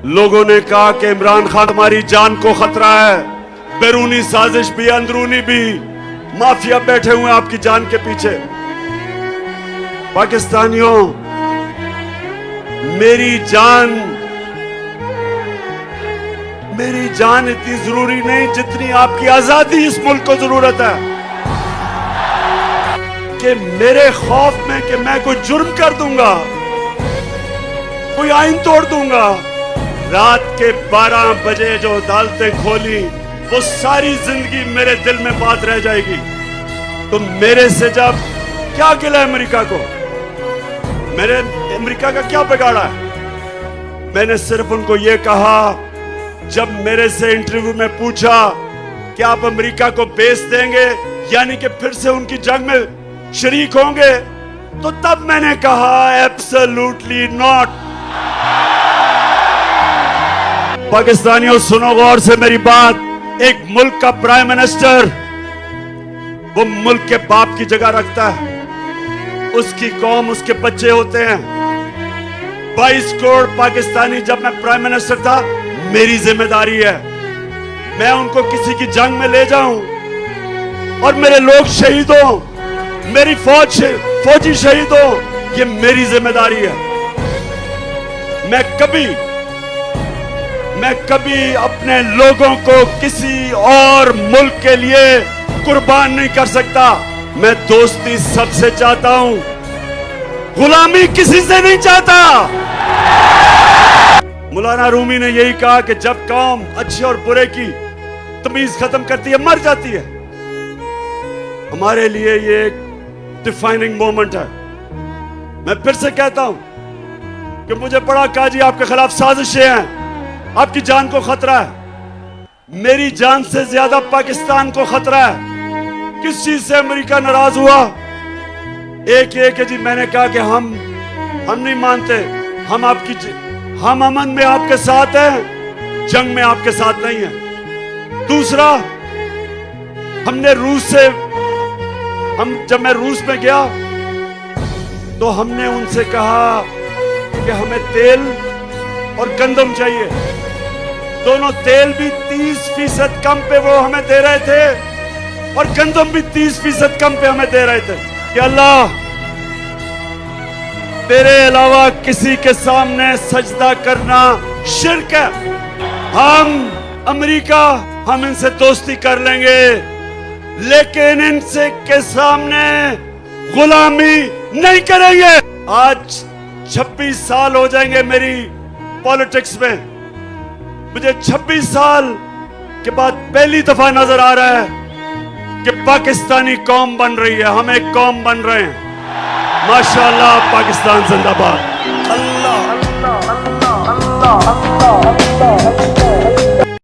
लोगों ने कहा कि इमरान खान हमारी जान को खतरा है, बैरूनी साजिश भी अंदरूनी भी, माफिया बैठे हुए हैं आपकी जान के पीछे। पाकिस्तानियों, मेरी जान इतनी जरूरी नहीं जितनी आपकी आजादी इस मुल्क को जरूरत है। कि मेरे खौफ में कि मैं कोई जुर्म कर दूंगा, कोई आइन तोड़ दूंगा, रात के 12 बजे जो अदालतें खोली वो सारी जिंदगी मेरे दिल में बात रह जाएगी। तो मेरे से जब क्या गिला है अमेरिका को, मेरे अमेरिका का क्या बिगाड़ा है? मैंने सिर्फ उनको ये कहा, जब मेरे से इंटरव्यू में पूछा कि आप अमेरिका को बेच देंगे यानी कि फिर से उनकी जंग में शरीक होंगे, तो तब मैंने कहा एब्सोल्युटली नॉट। पाकिस्तानियों सुनो गौर से मेरी बात। एक मुल्क का प्राइम मिनिस्टर वो मुल्क के बाप की जगह रखता है, उसकी कौम उसके बच्चे होते हैं। 22 करोड़ पाकिस्तानी जब मैं प्राइम मिनिस्टर था, मेरी जिम्मेदारी है मैं उनको किसी की जंग में ले जाऊं और मेरे लोग शहीद हो, मेरी फौजी शहीद हो, ये मेरी जिम्मेदारी है। मैं कभी अपने लोगों को किसी और मुल्क के लिए कुर्बान नहीं कर सकता। मैं दोस्ती सबसे चाहता हूं, गुलामी किसी से नहीं चाहता। मौलाना रूमी ने यही कहा कि जब कौम अच्छे और बुरे की तमीज खत्म करती है, मर जाती है। हमारे लिए ये एक डिफाइनिंग मोमेंट है। मैं फिर से कहता हूं कि मुझे पड़ा काजी आपके खिलाफ साजिशें हैं, आपकी जान को खतरा है। मेरी जान से ज्यादा पाकिस्तान को खतरा है। किस चीज से अमेरिका नाराज हुआ? एक ये कि जी मैंने कहा कि हम नहीं मानते, हम अमन में आपके साथ हैं, जंग में आपके साथ नहीं है। दूसरा, जब मैं रूस में गया तो हमने उनसे कहा कि हमें तेल और गंदम चाहिए। दोनों तेल भी 30% कम पे वो हमें दे रहे थे और गंदम भी 30% कम पे हमें दे रहे थे। कि अल्लाह, तेरे अलावा किसी के सामने सजदा करना शिर्क है। हम इनसे दोस्ती कर लेंगे, लेकिन इनसे के सामने गुलामी नहीं करेंगे। आज 26 साल हो जाएंगे मेरी पॉलिटिक्स में। मुझे 26 साल के बाद पहली दफा नजर आ रहा है कि पाकिस्तानी कौम बन रही है, हम एक कौम बन रहे हैं। माशाअल्लाह, पाकिस्तान जिंदाबाद।